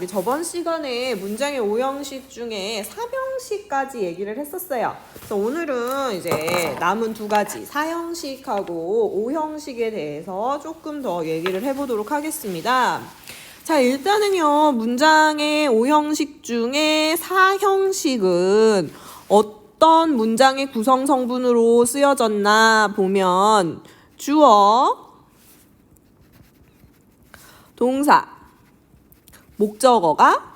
저번 시간에 문장의 오형식 중에 삼형식까지 얘기를 했었어요. 그래서 오늘은 이제 남은 두 가지, 사형식하고 오형식에 대해서 조금 더 얘기를 해보도록 하겠습니다. 자, 일단은요, 문장의 오형식 중에 사형식은 어떤 문장의 구성 성분으로 쓰여졌나 보면 주어, 동사, 목적어가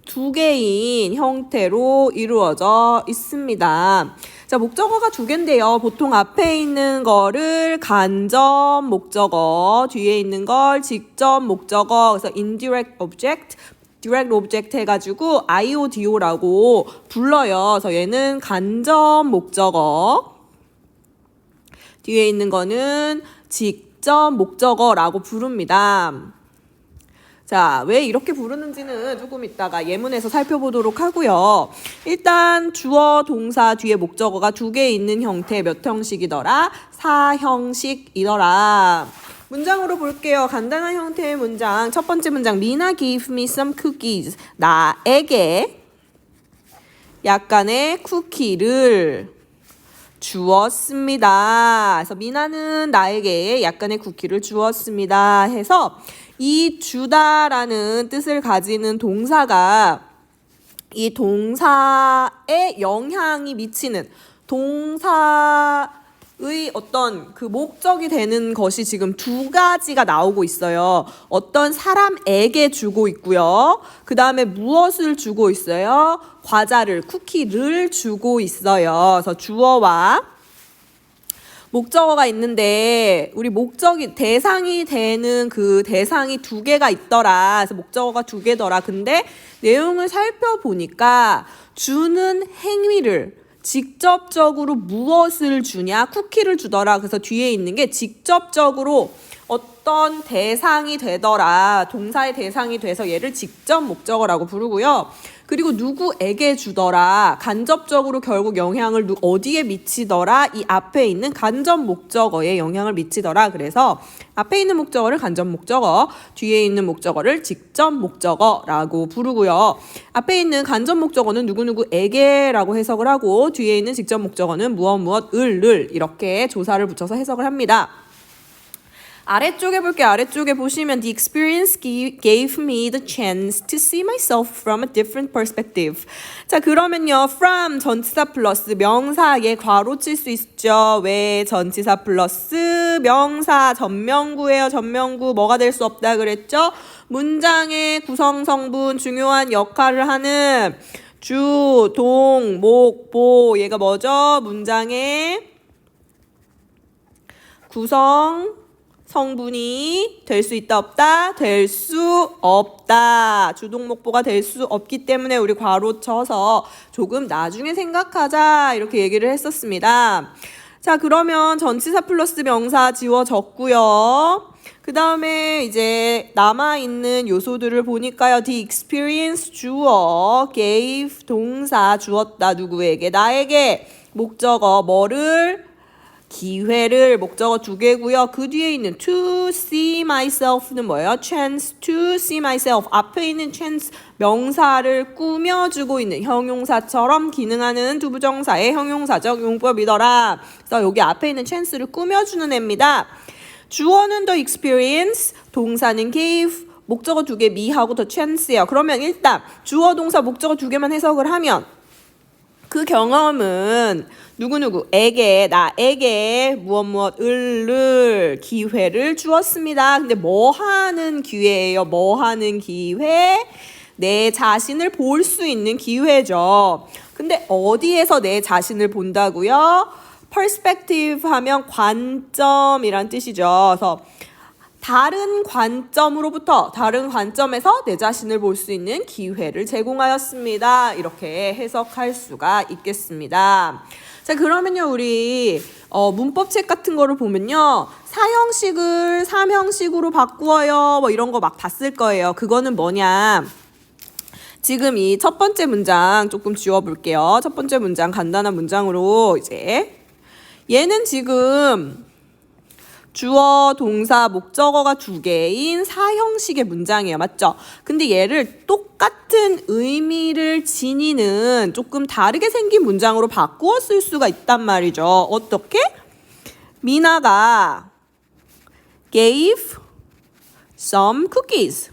두 개인 형태로 이루어져 있습니다. 자, 목적어가 두 개인데요. 보통 앞에 있는 거를 간접 목적어, 뒤에 있는 걸 직접 목적어, 그래서 indirect object, direct object 해가지고 IODO라고 불러요. 그래서 얘는 간접 목적어, 뒤에 있는 거는 직접 목적어라고 부릅니다. 자, 왜 이렇게 부르는지는 조금 이따가 예문에서 살펴보도록 하고요. 일단 주어, 동사, 뒤에 목적어가 두 개 있는 형태 몇 형식이더라? 사형식이더라. 문장으로 볼게요. 간단한 형태의 문장. 첫 번째 문장. Mina gave me some cookies. 나에게 약간의 쿠키를 주었습니다. 그래서 미나는 나에게 약간의 쿠키를 주었습니다. 해서 이 주다라는 뜻을 가지는 동사가 이 동사에 영향이 미치는 동사의 어떤 그 목적이 되는 것이 지금 두 가지가 나오고 있어요. 어떤 사람에게 주고 있고요. 그 다음에 무엇을 주고 있어요? 과자를, 쿠키를 주고 있어요. 그래서 주어와 목적어가 있는데 우리 목적이 대상이 되는 그 대상이 두 개가 있더라. 그래서 목적어가 두 개더라. 근데 내용을 살펴보니까 주는 행위를 직접적으로 무엇을 주냐? 쿠키를 주더라. 그래서 뒤에 있는 게 직접적으로 어떤 대상이 되더라. 동사의 대상이 돼서 얘를 직접 목적어라고 부르고요. 그리고 누구에게 주더라. 간접적으로 결국 영향을 어디에 미치더라. 이 앞에 있는 간접 목적어에 영향을 미치더라. 그래서 앞에 있는 목적어를 간접 목적어, 뒤에 있는 목적어를 직접 목적어라고 부르고요. 앞에 있는 간접 목적어는 누구누구에게라고 해석을 하고 뒤에 있는 직접 목적어는 무엇을 이렇게 조사를 붙여서 해석을 합니다. 아래쪽에 볼게요. 아래쪽에 보시면 The experience gave me the chance to see myself from a different perspective. 자, 그러면요. From 전치사 플러스 명사에 괄호 칠 수 있죠. 왜 전치사 플러스 명사 전명구예요. 전명구 뭐가 될 수 없다 그랬죠? 문장의 구성 성분 중요한 역할을 하는 주, 동, 목, 보 얘가 뭐죠? 문장의 구성 성분이 될 수 있다 없다? 될 수 없다. 주동목보가 될 수 없기 때문에 우리 괄호 쳐서 조금 나중에 생각하자 이렇게 얘기를 했었습니다. 자, 그러면 전치사 플러스 명사 지워졌고요. 그 다음에 이제 남아있는 요소들을 보니까요. The experience 주어, gave 동사 주었다. 누구에게? 나에게. 목적어 뭐를? 기회를 목적어 두 개고요. 그 뒤에 있는 to see myself는 뭐예요? chance to see myself. 앞에 있는 chance 명사를 꾸며주고 있는 형용사처럼 기능하는 두부정사의 형용사적 용법이더라. 그래서 여기 앞에 있는 chance를 꾸며주는 애입니다. 주어는 the experience, 동사는 gave, 목적어 두 개 me하고 the chance예요. 그러면 일단 주어, 동사, 목적어 두 개만 해석을 하면 그 경험은 누구누구에게 나에게 무엇을 기회를 주었습니다. 근데 뭐 하는 기회예요? 뭐 하는 기회? 내 자신을 볼 수 있는 기회죠. 근데 어디에서 내 자신을 본다고요? perspective 하면 관점이란 뜻이죠. 그래서 다른 관점으로부터 다른 관점에서 내 자신을 볼 수 있는 기회를 제공하였습니다. 이렇게 해석할 수가 있겠습니다. 자, 그러면요 우리 문법책 같은 거를 보면요 사형식을 삼형식으로 바꾸어요 뭐 이런 거 막 다 쓸 거예요. 그거는 뭐냐? 지금 이 첫 번째 문장 조금 지워볼게요. 첫 번째 문장 간단한 문장으로 이제 얘는 지금 주어, 동사, 목적어가 두 개인 사형식의 문장이에요. 맞죠? 근데 얘를 똑같은 의미를 지니는 조금 다르게 생긴 문장으로 바꾸어 쓸 수가 있단 말이죠. 어떻게? 미나가 gave some cookies.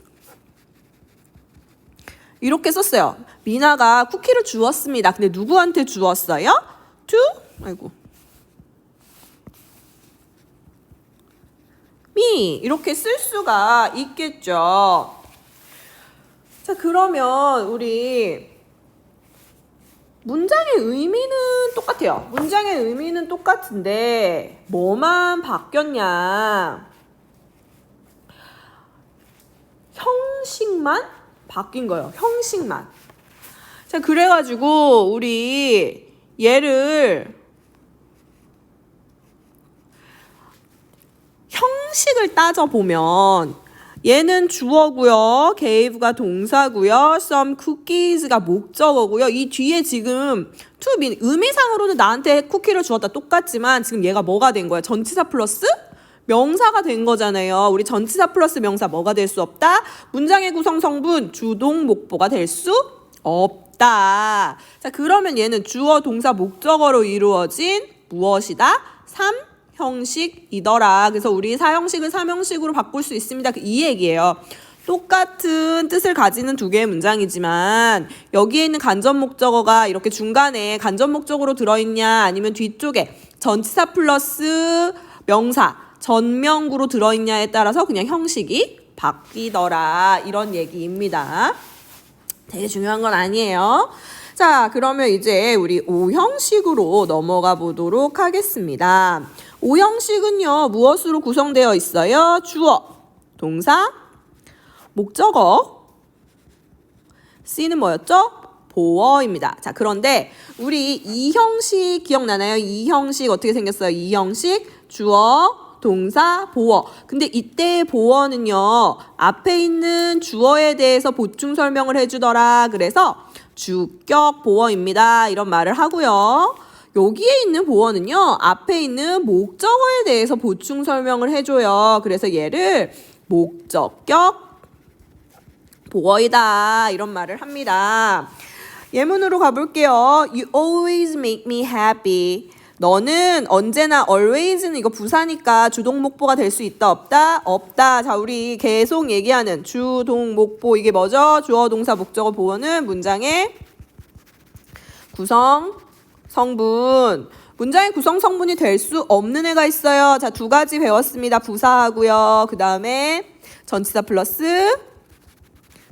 이렇게 썼어요. 미나가 쿠키를 주었습니다. 근데 누구한테 주었어요? to? 아이고. me. 이렇게 쓸 수가 있겠죠. 자, 그러면 우리 문장의 의미는 똑같아요. 문장의 의미는 똑같은데 뭐만 바뀌었냐? 형식만 바뀐 거예요. 형식만. 자, 그래가지고 우리 얘를 형식을 따져보면 얘는 주어고요. gave가 동사고요. some cookies가 목적어고요. 이 뒤에 지금 to be 의미상으로는 나한테 쿠키를 주었다 똑같지만 지금 얘가 뭐가 된 거야? 전치사 플러스 명사가 된 거잖아요. 우리 전치사 플러스 명사 뭐가 될 수 없다? 문장의 구성 성분 주동 목보가 될 수 없다. 자, 그러면 얘는 주어 동사 목적어로 이루어진 무엇이다? 3형식이더라. 그래서 우리 4형식을 3형식으로 바꿀 수 있습니다. 이 얘기예요. 똑같은 뜻을 가지는 두 개의 문장이지만 여기에 있는 간접 목적어가 이렇게 중간에 간접 목적어로 들어있냐 아니면 뒤쪽에 전치사 플러스 명사 전명구로 들어있냐에 따라서 그냥 형식이 바뀌더라. 이런 얘기입니다. 되게 중요한 건 아니에요. 자, 그러면 이제 우리 5형식으로 넘어가 보도록 하겠습니다. 5형식은요, 무엇으로 구성되어 있어요? 주어, 동사, 목적어, C는 뭐였죠? 보어입니다. 자, 그런데 우리 2형식 기억나나요? 2형식 어떻게 생겼어요? 2형식 주어, 동사, 보어. 근데 이때 보어는요, 앞에 있는 주어에 대해서 보충 설명을 해주더라. 그래서 주격 보어입니다. 이런 말을 하고요. 여기에 있는 보어는요, 앞에 있는 목적어에 대해서 보충 설명을 해줘요. 그래서 얘를 목적격 보어이다. 이런 말을 합니다. 예문으로 가볼게요. You always make me happy. 너는 언제나 always는 이거 부사니까 주동목보가 될 수 있다 없다? 없다. 자, 우리 계속 얘기하는 주동목보 이게 뭐죠? 주어 동사 목적어 보어는 문장의 구성 성분. 문장의 구성 성분이 될 수 없는 애가 있어요. 자, 두 가지 배웠습니다. 부사하고요. 그 다음에 전치사 플러스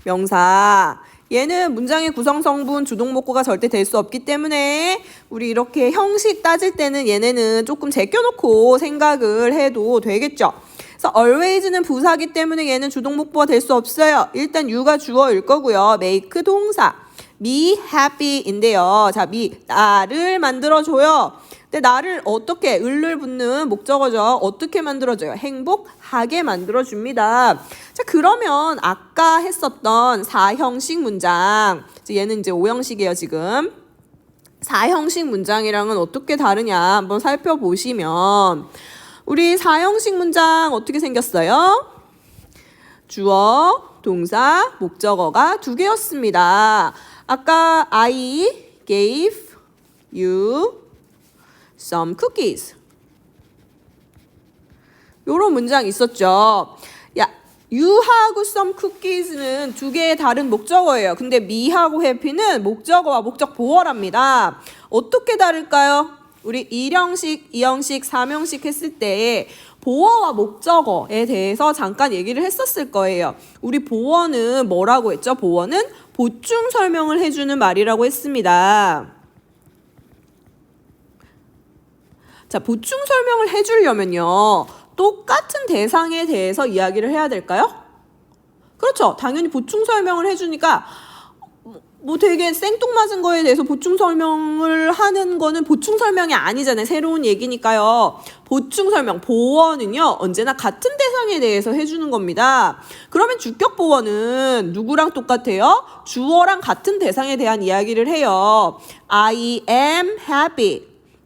명사. 얘는 문장의 구성 성분 주동목고가 절대 될 수 없기 때문에 우리 이렇게 형식 따질 때는 얘네는 조금 제껴놓고 생각을 해도 되겠죠. 그래서 always는 부사기 때문에 얘는 주동목보가 될 수 없어요. 일단 you가 주어일 거고요. make 동사. me happy인데요. 자, me 나를 만들어줘요. 근데 나를 어떻게 을을 붙는 목적어죠. 어떻게 만들어줘요? 행복하게 만들어줍니다. 자, 그러면 아까 했었던 4형식 문장, 얘는 이제 5형식이에요 지금. 4형식 문장이랑은 어떻게 다르냐 한번 살펴보시면 우리 4형식 문장 어떻게 생겼어요? 주어, 동사, 목적어가 두 개였습니다. 아까 I gave you some cookies. 요런 문장 있었죠. 야, you하고 some cookies는 두 개의 다른 목적어예요. 근데 me하고 happy는 목적어와 목적 보어랍니다. 어떻게 다를까요? 우리 1형식, 2형식, 3형식 했을 때 보어와 목적어에 대해서 잠깐 얘기를 했었을 거예요. 우리 보어는 뭐라고 했죠? 보어는 보충 설명을 해주는 말이라고 했습니다. 자, 보충 설명을 해주려면요, 똑같은 대상에 대해서 이야기를 해야 될까요? 그렇죠. 당연히 보충 설명을 해주니까 뭐 되게 생뚱맞은 거에 대해서 보충 설명을 하는 거는 보충 설명이 아니잖아요. 새로운 얘기니까요. 보충 설명, 보어는요, 언제나 같은 대상에 대해서 해주는 겁니다. 그러면 주격 보어는 누구랑 똑같아요? 주어랑 같은 대상에 대한 이야기를 해요. I am happy.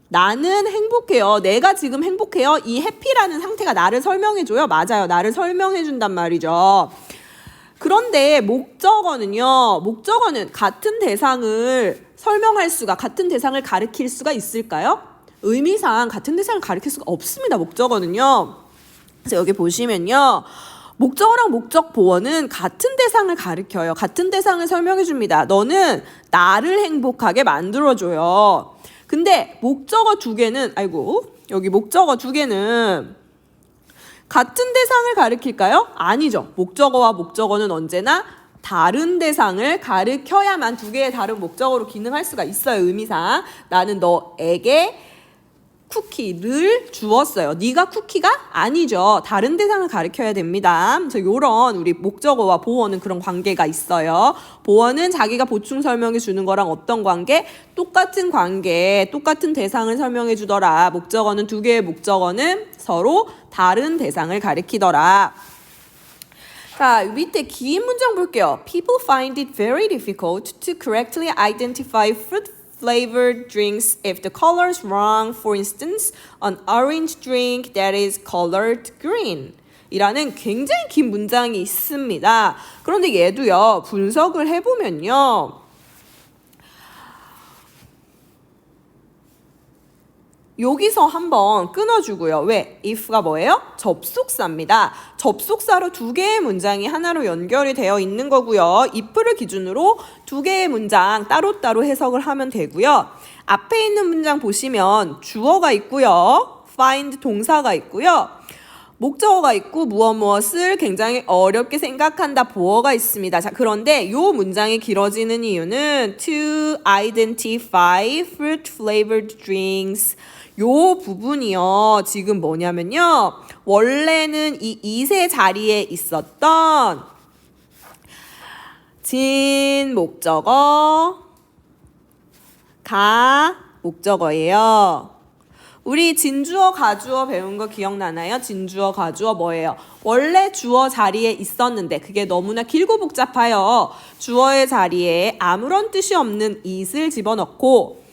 나는 행복해요. 내가 지금 행복해요. 이 happy라는 상태가 나를 설명해줘요. 맞아요. 나를 설명해준단 말이죠. 그런데 목적어는요. 목적어는 같은 대상을 설명할 수가, 같은 대상을 가리킬 수가 있을까요? 의미상 같은 대상을 가리킬 수가 없습니다. 목적어는요. 그래서 여기 보시면요. 목적어랑 목적 보어는 같은 대상을 가리켜요. 같은 대상을 설명해 줍니다. 너는 나를 행복하게 만들어줘요. 근데 목적어 두 개는, 여기 목적어 두 개는 같은 대상을 가리킬까요? 아니죠. 목적어와 목적어는 언제나 다른 대상을 가리켜야만 두 개의 다른 목적어로 기능할 수가 있어요. 의미상. 나는 너에게 쿠키를 주었어요. 네가 쿠키가 아니죠. 다른 대상을 가리켜야 됩니다. 그래서 이런 우리 목적어와 보어는 그런 관계가 있어요. 보어는 자기가 보충 설명해 주는 거랑 어떤 관계? 똑같은 관계, 똑같은 대상을 설명해 주더라. 목적어는 두 개의 목적어는 서로 다른 대상을 가리키더라. 자, 밑에 긴 문장 볼게요. People find it very difficult to correctly identify fruit-flavored drinks if the color is wrong. For instance, an orange drink that is colored green. 이라는 굉장히 긴 문장이 있습니다. 그런데 얘도요, 분석을 해보면요. 여기서 한번 끊어주고요. 왜? if가 뭐예요? 접속사입니다. 접속사로 두 개의 문장이 하나로 연결이 되어 있는 거고요. if를 기준으로 두 개의 문장 따로따로 해석을 하면 되고요. 앞에 있는 문장 보시면 주어가 있고요. find 동사가 있고요. 목적어가 있고 무엇을 굉장히 어렵게 생각한다 보어가 있습니다. 자, 그런데 이 문장이 길어지는 이유는 to identify fruit flavored drinks 요 부분이요. 지금 뭐냐면요. 원래는 이 is의 자리에 있었던 진 목적어가 목적어예요. 우리 진주어, 가주어 배운 거 기억나나요? 진주어, 가주어 뭐예요? 원래 주어 자리에 있었는데 그게 너무나 길고 복잡해요. 주어의 자리에 아무런 뜻이 없는 it을 집어넣고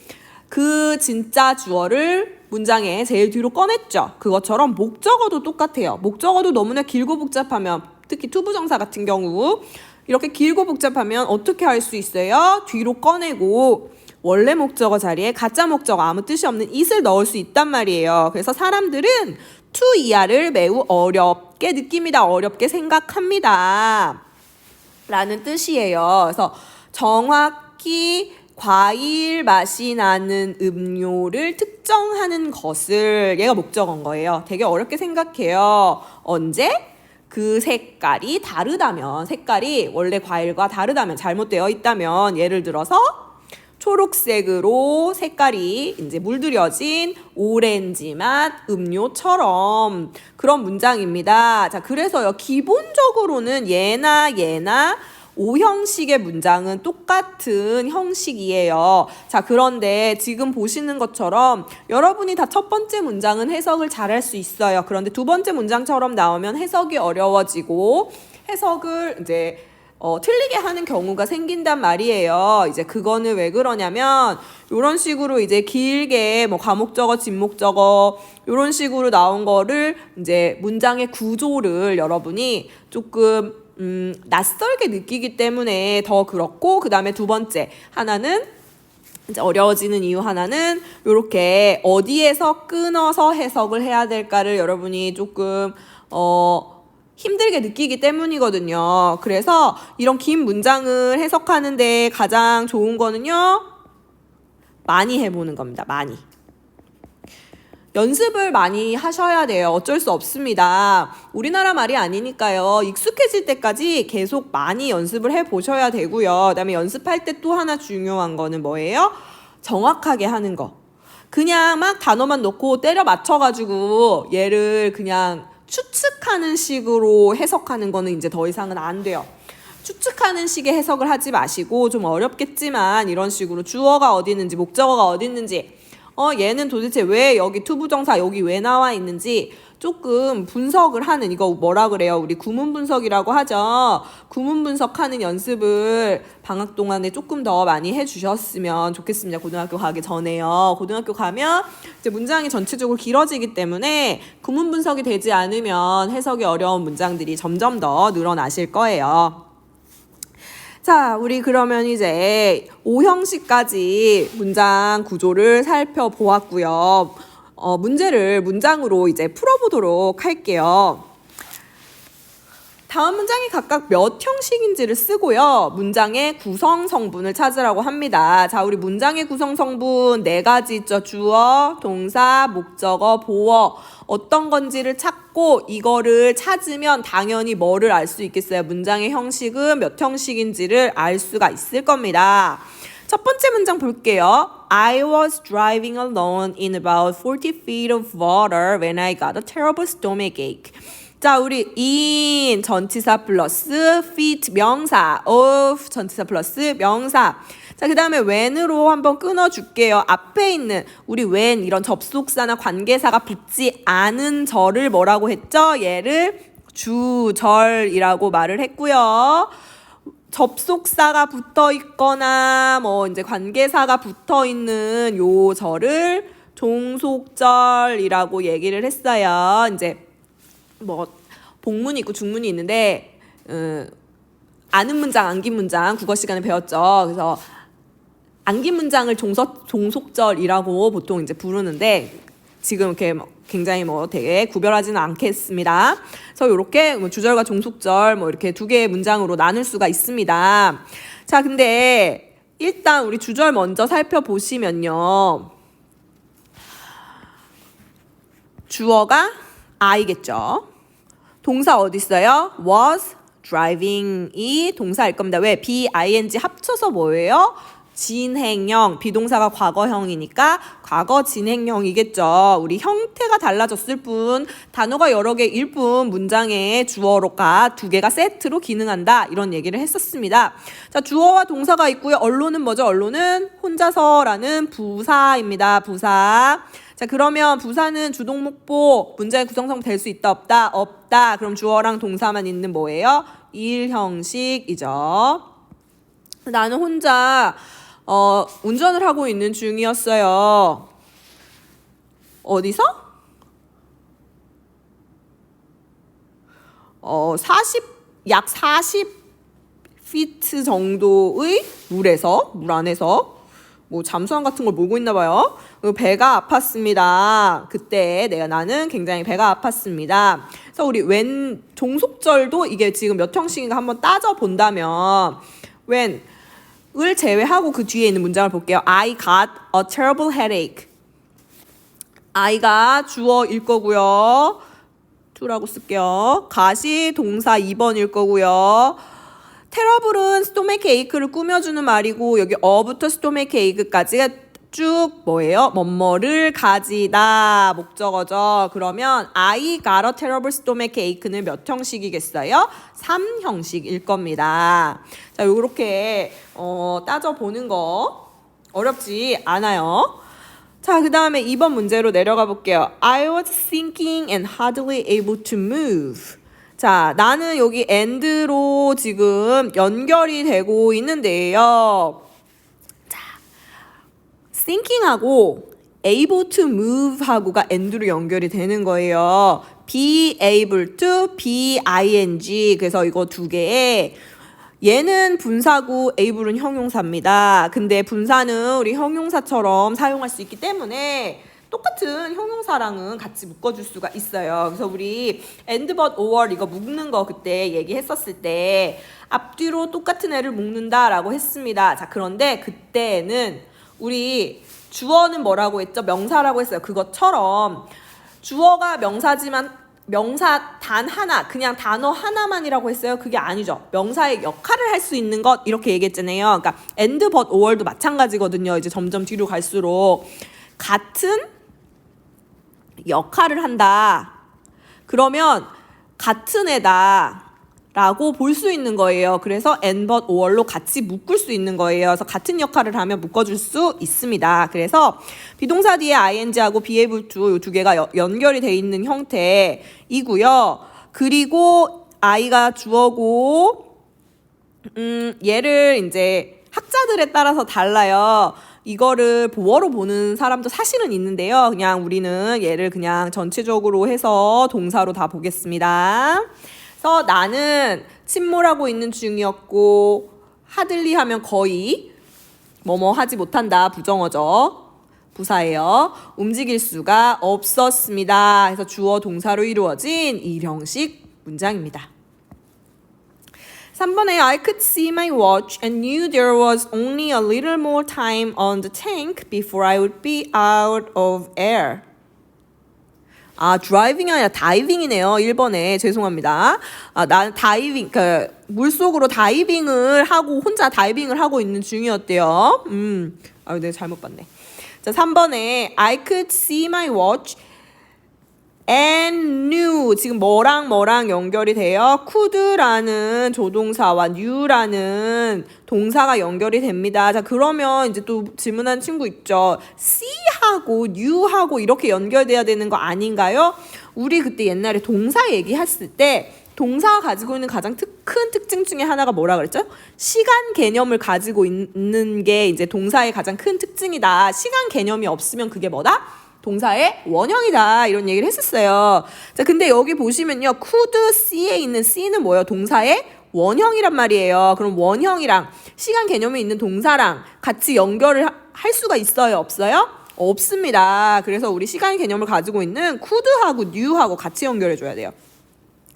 그 진짜 주어를 문장에 제일 뒤로 꺼냈죠. 그것처럼 목적어도 똑같아요. 목적어도 너무나 길고 복잡하면 특히 투부정사 같은 경우 이렇게 길고 복잡하면 어떻게 할 수 있어요? 뒤로 꺼내고 원래 목적어 자리에 가짜 목적어 아무 뜻이 없는 it을 넣을 수 있단 말이에요. 그래서 사람들은 to 이하를 매우 어렵게 느낍니다. 어렵게 생각합니다. 라는 뜻이에요. 그래서 정확히 과일 맛이 나는 음료를 특정하는 것을 얘가 목적어인 거예요. 되게 어렵게 생각해요. 언제? 그 색깔이 다르다면, 색깔이 원래 과일과 다르다면, 잘못되어 있다면, 예를 들어서 초록색으로 색깔이 이제 물들여진 오렌지 맛 음료처럼 그런 문장입니다. 자, 그래서요, 기본적으로는 얘나 오형식의 문장은 똑같은 형식이에요. 자, 그런데 지금 보시는 것처럼 여러분이 다 첫 번째 문장은 해석을 잘할 수 있어요. 그런데 두 번째 문장처럼 나오면 해석이 어려워지고 해석을 이제 틀리게 하는 경우가 생긴단 말이에요. 이제 그거는 왜 그러냐면 이런 식으로 이제 길게 뭐 과목적어, 진목적어 이런 식으로 나온 거를 이제 문장의 구조를 여러분이 조금 낯설게 느끼기 때문에 더 그렇고, 그 다음에 두 번째 하나는 이제 어려워지는 이유 하나는 이렇게 어디에서 끊어서 해석을 해야 될까를 여러분이 조금 힘들게 느끼기 때문이거든요. 그래서 이런 긴 문장을 해석하는데 가장 좋은 거는요, 많이 해보는 겁니다. 많이. 연습을 많이 하셔야 돼요. 어쩔 수 없습니다. 우리나라 말이 아니니까요. 익숙해질 때까지 계속 많이 연습을 해보셔야 되고요. 그다음에 연습할 때 또 하나 중요한 거는 뭐예요? 정확하게 하는 거. 그냥 막 단어만 넣고 때려 맞춰가지고 얘를 그냥 추측하는 식으로 해석하는 거는 이제 더 이상은 안 돼요. 추측하는 식의 해석을 하지 마시고 좀 어렵겠지만 이런 식으로 주어가 어디 있는지 목적어가 어디 있는지 얘는 도대체 왜 여기 투부정사 여기 왜 나와 있는지 조금 분석을 하는, 이거 뭐라 그래요? 우리 구문 분석이라고 하죠. 구문 분석하는 연습을 방학 동안에 조금 더 많이 해주셨으면 좋겠습니다. 고등학교 가기 전에요. 고등학교 가면 이제 문장이 전체적으로 길어지기 때문에 구문 분석이 되지 않으면 해석이 어려운 문장들이 점점 더 늘어나실 거예요. 자, 우리 그러면 이제 5형식까지 문장 구조를 살펴보았고요. 문제를 문장으로 이제 풀어보도록 할게요. 다음 문장이 각각 몇 형식인지를 쓰고요. 문장의 구성 성분을 찾으라고 합니다. 자, 우리 문장의 구성 성분 4가지 있죠. 주어, 동사, 목적어, 보어. 어떤 건지를 찾고 이거를 찾으면 당연히 뭐를 알 수 있겠어요? 문장의 형식은 몇 형식인지를 알 수가 있을 겁니다. 첫 번째 문장 볼게요. I was driving alone in about 40 feet of water when I got a terrible stomachache. 자, 우리 in 전치사 플러스 feet 명사, of 전치사 플러스 명사. 자, 그 다음에 when으로 한번 끊어줄게요. 앞에 있는 우리 when 이런 접속사나 관계사가 붙지 않은 절을 뭐라고 했죠? 얘를 주절이라고 말을 했고요. 접속사가 붙어 있거나 뭐 이제 관계사가 붙어 있는 요 절을 종속절이라고 얘기를 했어요. 이제 뭐 복문이 있고 중문이 있는데 아는 문장, 안긴 문장 국어 시간에 배웠죠. 그래서 안긴 문장을 종속절이라고 보통 이제 부르는데 지금 이렇게 굉장히 되게 구별하지는 않겠습니다. 그래서 이렇게 주절과 종속절 이렇게 2개의 문장으로 나눌 수가 있습니다. 자, 근데 일단 우리 주절 먼저 살펴보시면요. 주어가 I겠죠. 동사 어디 있어요? was driving이 동사일 겁니다. 왜? B-ing 합쳐서 뭐예요? 진행형, 비동사가 과거형이니까 과거 진행형이겠죠. 우리 형태가 달라졌을 뿐, 단어가 여러 개일 뿐 문장의 주어가 2개가 세트로 기능한다. 이런 얘기를 했었습니다. 자, 주어와 동사가 있고요. 언론은 뭐죠? 언론은 혼자서라는 부사입니다. 부사. 자, 그러면 부사는 주동목보 문장의 구성성 될 수 있다 없다? 없다. 그럼 주어랑 동사만 있는 뭐예요? 1형식이죠. 나는 혼자 운전을 하고 있는 중이었어요. 어디서? 40, 약 40피트 정도의 물에서, 물 안에서 뭐 잠수함 같은 걸 몰고 있나 봐요. 배가 아팠습니다. 그때 나는 굉장히 배가 아팠습니다. 그래서 우리 when 종속절도 이게 지금 몇 형식인가 한번 따져 본다면 when 을 제외하고 그 뒤에 있는 문장을 볼게요. I got a terrible headache. I가 주어일 거고요. to라고 쓸게요. got이 동사 2번일 거고요. terrible은 stomach ache를 꾸며주는 말이고 여기 어부터 stomach ache까지가 쭉 뭐예요? 뭐뭐를 가지다 목적어죠. 그러면 I got a terrible stomach ache는 몇 형식이겠어요? 3형식일 겁니다. 자, 요렇게 따져보는 거 어렵지 않아요. 자, 그 다음에 2번 문제로 내려가 볼게요. I was thinking and hardly able to move. 자, 나는 여기 and로 지금 연결이 되고 있는데요. thinking하고 able to move하고가 and로 연결이 되는 거예요. be able to, be ing. 그래서 이거 2개에 얘는 분사고 able은 형용사입니다. 근데 분사는 우리 형용사처럼 사용할 수 있기 때문에 똑같은 형용사랑은 같이 묶어줄 수가 있어요. 그래서 우리 and, but, or 이거 묶는 거 그때 얘기했었을 때 앞뒤로 똑같은 애를 묶는다라고 했습니다. 자, 그런데 그때는 우리 주어는 뭐라고 했죠? 명사라고 했어요. 그것처럼 주어가 명사지만 명사 단 하나, 그냥 단어 하나만이라고 했어요. 그게 아니죠. 명사의 역할을 할 수 있는 것 이렇게 얘기했잖아요. 그러니까 and, but, or도 마찬가지거든요. 이제 점점 뒤로 갈수록 같은 역할을 한다. 그러면 같은 애다. 라고 볼 수 있는 거예요. 그래서 and, but, or로 같이 묶을 수 있는 거예요. 그래서 같은 역할을 하면 묶어줄 수 있습니다. 그래서 비동사 뒤에 ing하고 be able to 이 두 개가 연결이 돼 있는 형태이고요. 그리고 I가 주어고 얘를 이제 학자들에 따라서 달라요. 이거를 보어로 보는 사람도 사실은 있는데요. 그냥 우리는 얘를 그냥 전체적으로 해서 동사로 다 보겠습니다. 그래서 나는 침몰하고 있는 중이었고 하들리 하면 거의 뭐뭐 하지 못한다. 부정어죠. 부사예요. 움직일 수가 없었습니다. 그래서 주어 동사로 이루어진 일형식 문장입니다. 3번에 I could see my watch and knew there was only a little more time on the tank before I would be out of air. 아, 드라이빙이 아니라 다이빙이네요. 1번에. 죄송합니다. 나는 다이빙, 물속으로 다이빙을 하고, 혼자 다이빙을 하고 있는 중이었대요. 내가 잘못 봤네. 자, 3번에 I could see my watch and knew. 지금 뭐랑 연결이 돼요? could라는 조동사와 knew라는 동사가 연결이 됩니다. 자, 그러면 이제 또 질문한 친구 있죠. see하고 knew하고 이렇게 연결돼야 되는 거 아닌가요? 우리 그때 옛날에 동사 얘기했을 때 동사가 가지고 있는 가장 큰 특징 중에 하나가 뭐라 그랬죠? 시간 개념을 가지고 있는 게 이제 동사의 가장 큰 특징이다. 시간 개념이 없으면 그게 뭐다? 동사의 원형이다. 이런 얘기를 했었어요. 자, 근데 여기 보시면요. could see에 있는 see는 뭐예요? 동사의 원형이란 말이에요. 그럼 원형이랑 시간 개념이 있는 동사랑 같이 연결을 할 수가 있어요? 없어요? 없습니다. 그래서 우리 시간 개념을 가지고 있는 could하고 knew하고 같이 연결해 줘야 돼요.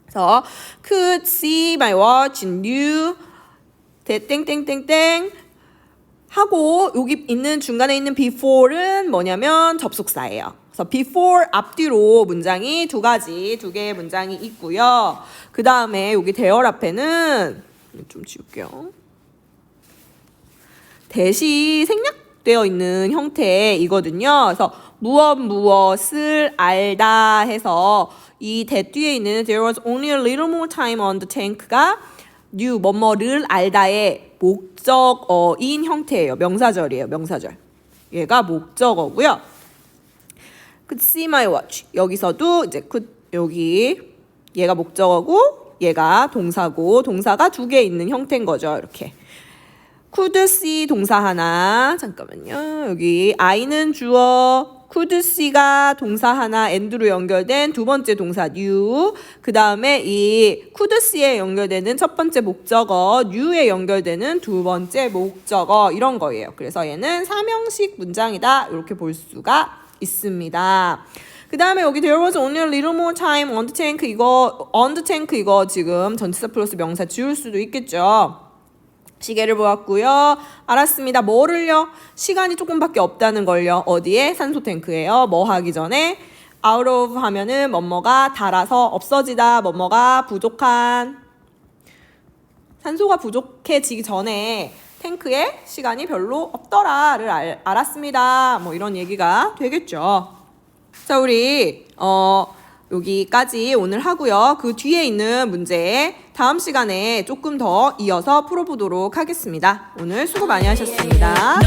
그래서 could see my watch and knew 땡땡땡땡 하고 여기 있는 중간에 있는 before는 뭐냐면 접속사예요. 그래서 before 앞뒤로 문장이 두 개의 문장이 있고요. 그 다음에 여기 대열 앞에는 좀 지울게요. 대시 생략되어 있는 형태이거든요. 그래서 무엇을 알다 해서 이 that 뒤에 있는 there was only a little more time on the tank가 knew 뭐뭐를 알다의 목적어인 형태예요. 명사절이에요. 명사절. 얘가 목적어고요. could see my watch. 여기서도 이제 could 여기 얘가 목적어고 얘가 동사고 동사가 두 개 있는 형태인 거죠. 이렇게. could see 동사 하나. 잠깐만요. 여기 I는 주어 could see가 동사 하나 and로 연결된 두 번째 동사 knew. 그 다음에 이 could see에 연결되는 첫 번째 목적어 knew에 연결되는 두 번째 목적어 이런 거예요. 그래서 얘는 삼형식 문장이다. 이렇게 볼 수가 있습니다. 그 다음에 여기 there was only a little more time on the tank on the tank 이거 지금 전치사 플러스 명사 지울 수도 있겠죠. 시계를 보았고요. 알았습니다. 뭐를요? 시간이 조금밖에 없다는 걸요. 어디에? 산소 탱크예요. 뭐 하기 전에? out of 하면은 뭐뭐가 닳아서 없어지다. 뭐뭐가 부족한. 산소가 부족해지기 전에 탱크에 시간이 별로 없더라를 알았습니다. 뭐 이런 얘기가 되겠죠. 자, 우리 여기까지 오늘 하고요. 그 뒤에 있는 문제 다음 시간에 조금 더 이어서 풀어보도록 하겠습니다. 오늘 수고 많이 하셨습니다.